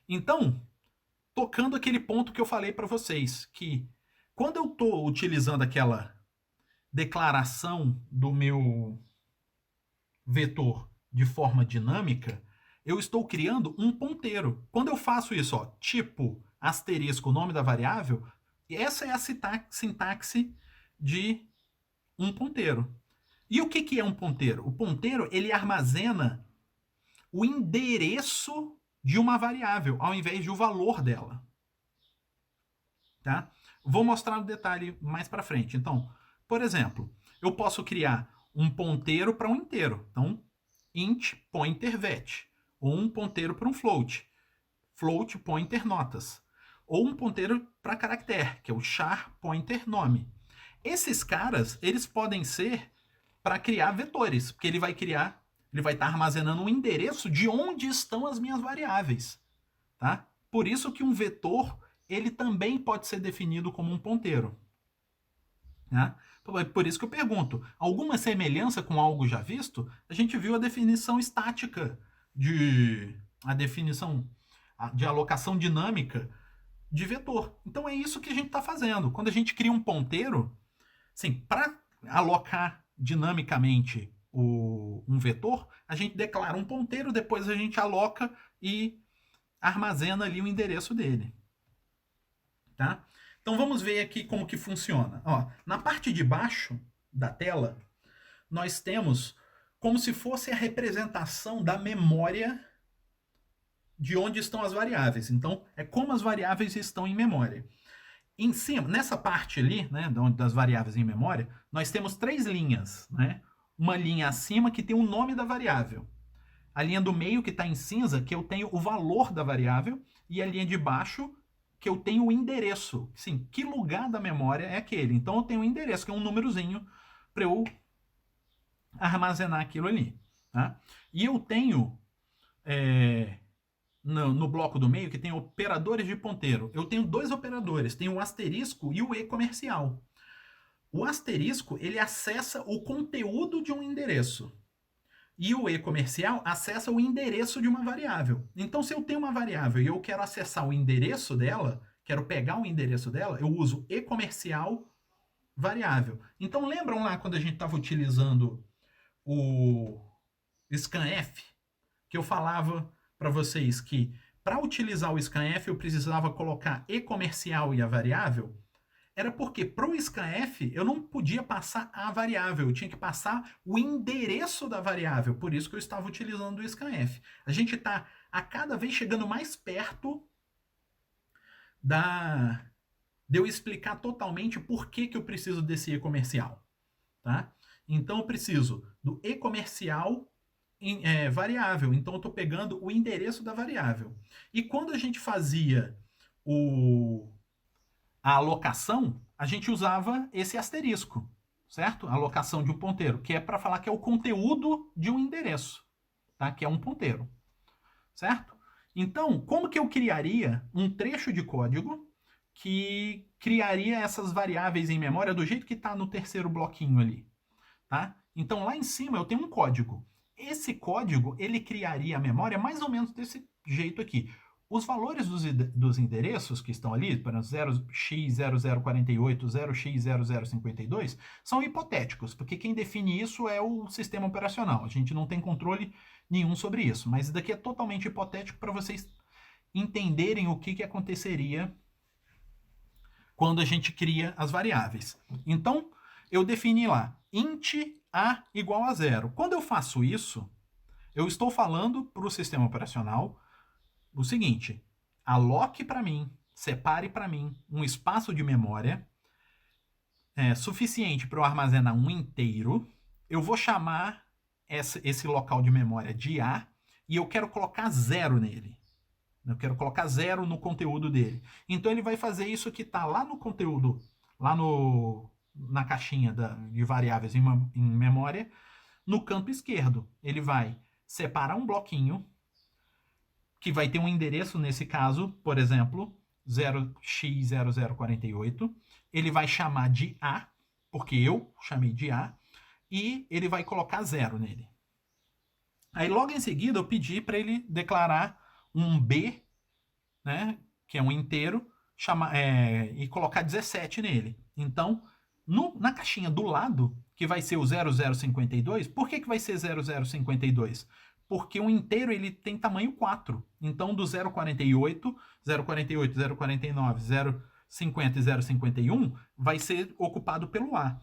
Então, tocando aquele ponto que eu falei para vocês, que quando eu estou utilizando aquela declaração do meu vetor de forma dinâmica, eu estou criando um ponteiro. Quando eu faço isso, ó, tipo asterisco, o nome da variável, essa é a sintaxe de um ponteiro. E o que é um ponteiro? O ponteiro ele armazena o endereço de uma variável, ao invés de o valor dela. Tá? Vou mostrar no detalhe mais para frente. Então, por exemplo, eu posso criar um ponteiro para um inteiro. Então, int pointer vet. Ou um ponteiro para um float. Float pointer notas. Ou um ponteiro para caractere, que é o char pointer nome. Esses caras, eles podem ser para criar vetores, porque ele vai estar armazenando um endereço de onde estão as minhas variáveis, tá? Por isso que um vetor ele também pode ser definido como um ponteiro, né? Por isso que eu pergunto, alguma semelhança com algo já visto? A gente viu a definição estática a definição de alocação dinâmica de vetor. Então é isso que a gente está fazendo. Quando a gente cria um ponteiro, assim, para alocar dinamicamente um vetor, a gente declara um ponteiro, depois a gente aloca e armazena ali o endereço dele. Tá? Então vamos ver aqui como que funciona. Ó, na parte de baixo da tela, nós temos como se fosse a representação da memória de onde estão as variáveis. Então, é como as variáveis estão em memória. Em cima, nessa parte ali, né, das variáveis em memória, nós temos três linhas, né? Uma linha acima que tem o nome da variável. A linha do meio que está em cinza, que eu tenho o valor da variável, e a linha de baixo, que eu tenho o endereço. Sim, que lugar da memória é aquele? Então eu tenho um endereço, que é um númerozinho, para eu armazenar aquilo ali. Tá? E eu tenho no bloco do meio que tem operadores de ponteiro. Eu tenho dois operadores, tem o asterisco e o e comercial. O asterisco ele acessa o conteúdo de um endereço. E o e comercial acessa o endereço de uma variável. Então, se eu tenho uma variável e eu quero acessar o endereço dela, quero pegar o endereço dela, eu uso e comercial variável. Então, lembram lá quando a gente estava utilizando o scanf, que eu falava para vocês que para utilizar o scanf eu precisava colocar e comercial e a variável? Era porque para o scanf eu não podia passar a variável, eu tinha que passar o endereço da variável, por isso que eu estava utilizando o scanf. A gente está a cada vez chegando mais perto da de eu explicar totalmente por que eu preciso desse e-comercial. Tá? Então eu preciso do e-comercial variável, então eu estou pegando o endereço da variável. E quando a gente fazia a alocação, a gente usava esse asterisco, certo? A alocação de um ponteiro, que é para falar que é o conteúdo de um endereço, tá? Que é um ponteiro, certo? Então, como que eu criaria um trecho de código que criaria essas variáveis em memória do jeito que está no terceiro bloquinho ali, tá? Então, lá em cima eu tenho um código. Esse código, ele criaria a memória mais ou menos desse jeito aqui. Os valores dos endereços que estão ali, para 0x0048, 0x0052, são hipotéticos, porque quem define isso é o sistema operacional. A gente não tem controle nenhum sobre isso, mas isso daqui é totalmente hipotético para vocês entenderem o que aconteceria quando a gente cria as variáveis. Então, eu defini lá int a igual a zero. Quando eu faço isso, eu estou falando para o sistema operacional o seguinte: aloque para mim, separe para mim um espaço de memória suficiente para eu armazenar um inteiro. Eu vou chamar esse local de memória de A e eu quero colocar zero nele. Eu quero colocar zero no conteúdo dele. Então ele vai fazer isso que está lá no conteúdo, lá na caixinha de variáveis em memória, no canto esquerdo. Ele vai separar um bloquinho que vai ter um endereço nesse caso, por exemplo, 0x0048. Ele vai chamar de A, porque eu chamei de A, e ele vai colocar zero nele. Aí logo em seguida eu pedi para ele declarar um B né, que é um inteiro, e colocar 17 nele. Então, na caixinha do lado, que vai ser o 0052, por que vai ser 0052? Porque o inteiro ele tem tamanho 4. Então, do 048, 048, 049, 050 e 051 vai ser ocupado pelo A.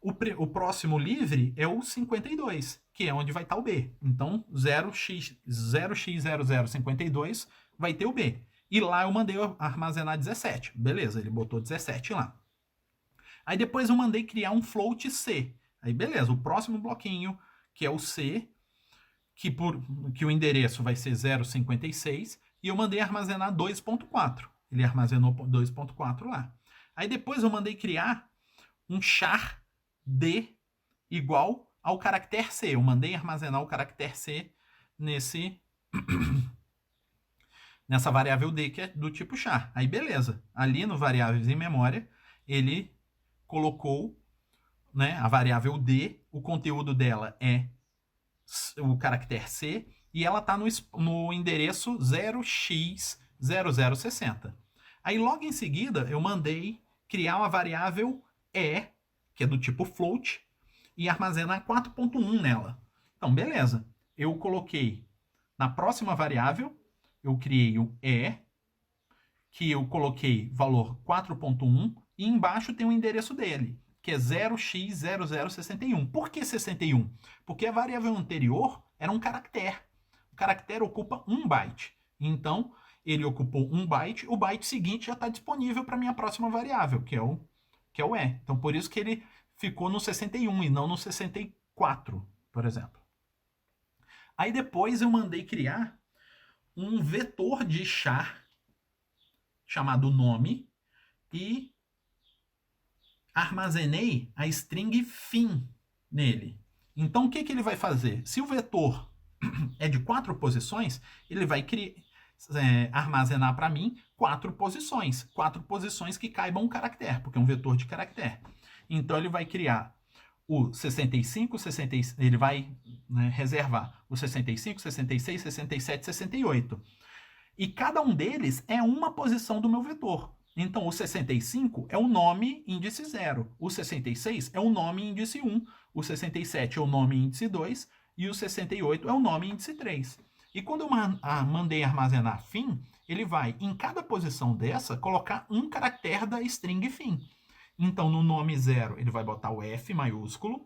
O próximo livre é o 52, que é onde vai estar o B. Então, 0x0052 vai ter o B. E lá eu mandei armazenar 17. Beleza, ele botou 17 lá. Aí depois eu mandei criar um float C. Aí beleza, o próximo bloquinho, que é o C, que o endereço vai ser 056, e eu mandei armazenar 2.4. Ele armazenou 2.4 lá. Aí depois eu mandei criar um char D igual ao caractere C. Eu mandei armazenar o caractere C nessa variável D, que é do tipo char. Aí beleza, ali no variáveis em memória, ele colocou, né, a variável D, o conteúdo dela é o caractere C, e ela está no endereço 0x0060. Aí logo em seguida eu mandei criar uma variável E, que é do tipo float, e armazenar 4.1 nela. Então, beleza. Eu coloquei na próxima variável, eu criei o E, que eu coloquei valor 4.1, e embaixo tem o endereço dele, que é 0x0061. Por que 61? Porque a variável anterior era um caractere. O caractere ocupa 1 byte. Então, ele ocupou 1 byte, o byte seguinte já está disponível para a minha próxima variável, que é o E. Então, por isso que ele ficou no 61 e não no 64, por exemplo. Aí depois eu mandei criar um vetor de char chamado nome e armazenei a string fim nele. Então, o que ele vai fazer? Se o vetor é de 4 posições, ele vai armazenar para mim 4 posições. 4 posições que caibam um caractere, porque é um vetor de caractere. Então, ele vai criar o 65, ele vai, né, reservar o 65, 66, 67, 68. E cada um deles é uma posição do meu vetor. Então, o 65 é o nome índice 0, o 66 é o nome índice 1, o 67 é o nome índice 2 e o 68 é o nome índice 3. E quando eu mandei armazenar fim, ele vai, em cada posição dessa, colocar um caractere da string fim. Então, no nome 0, ele vai botar o F maiúsculo.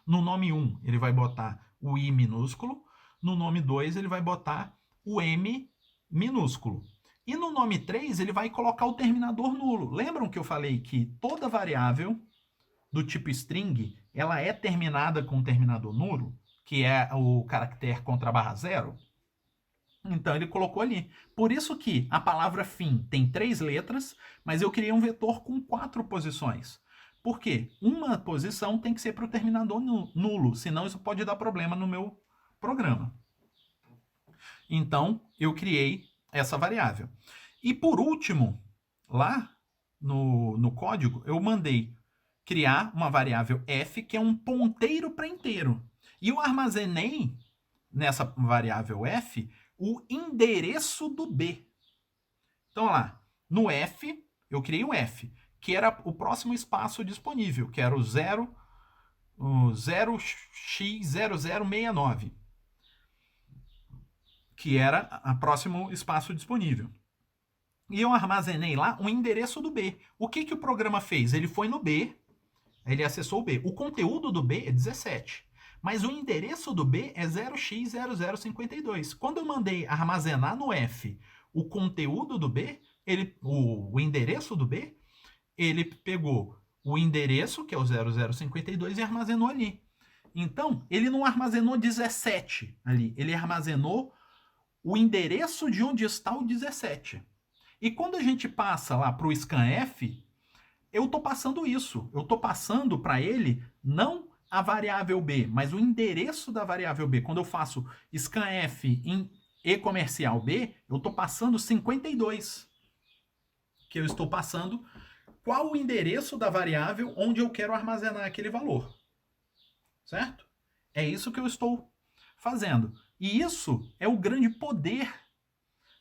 No nome 1, ele vai botar o I minúsculo. No nome 2, ele vai botar o M minúsculo. E no nome 3, ele vai colocar o terminador nulo. Lembram que eu falei que toda variável do tipo string, ela é terminada com o terminador nulo, que é o caractere contra a barra 0? Então ele colocou ali. Por isso que a palavra fim tem 3 letras, mas eu criei um vetor com 4 posições. Por quê? Uma posição tem que ser para o terminador nulo, senão isso pode dar problema no meu programa. Então eu criei essa variável. E por último, lá no código, eu mandei criar uma variável f, que é um ponteiro para inteiro. E eu armazenei nessa variável f o endereço do B. Então, lá, no F, eu criei um F, que era o próximo espaço disponível, que era o 0x0069, que era o próximo espaço disponível. E eu armazenei lá o endereço do B. O que o programa fez? Ele foi no B, ele acessou o B. O conteúdo do B é 17. Mas o endereço do B é 0x0052. Quando eu mandei armazenar no F o conteúdo do B, o endereço do B, ele pegou o endereço, que é o 0052, e armazenou ali. Então, ele não armazenou 17 ali, ele armazenou o endereço de onde está o 17. E quando a gente passa lá para o scanf, eu estou passando isso. Eu estou passando para ele não a variável B, mas o endereço da variável B. Quando eu faço scanf em e-comercial B, eu estou passando 52. Que eu estou passando qual o endereço da variável onde eu quero armazenar aquele valor. Certo? É isso que eu estou fazendo. E isso é o grande poder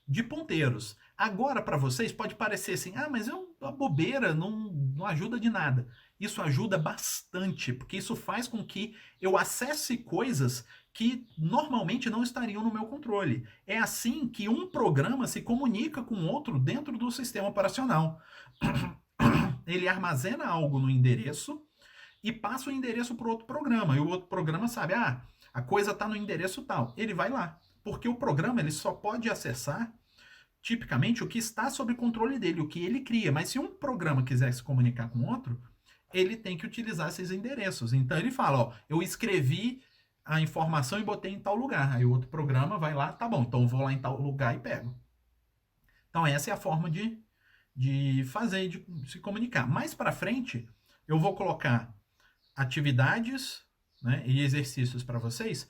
de ponteiros. Agora, para vocês, pode parecer assim, mas é uma bobeira, não ajuda de nada. Isso ajuda bastante, porque isso faz com que eu acesse coisas que normalmente não estariam no meu controle. É assim que um programa se comunica com outro dentro do sistema operacional. Ele armazena algo no endereço e passa o endereço para outro programa. E o outro programa sabe, a coisa está no endereço tal. Ele vai lá. Porque o programa ele só pode acessar, tipicamente, o que está sob controle dele, o que ele cria. Mas se um programa quiser se comunicar com outro, ele tem que utilizar esses endereços. Então ele fala, eu escrevi a informação e botei em tal lugar. Aí o outro programa vai lá, tá bom, então eu vou lá em tal lugar e pego. Então essa é a forma de fazer, de se comunicar. Mais para frente, eu vou colocar atividades, né, e exercícios para vocês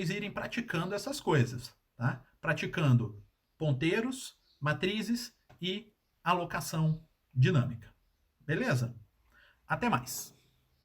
irem praticando essas coisas, tá? Praticando ponteiros, matrizes e alocação dinâmica. Beleza? Até mais!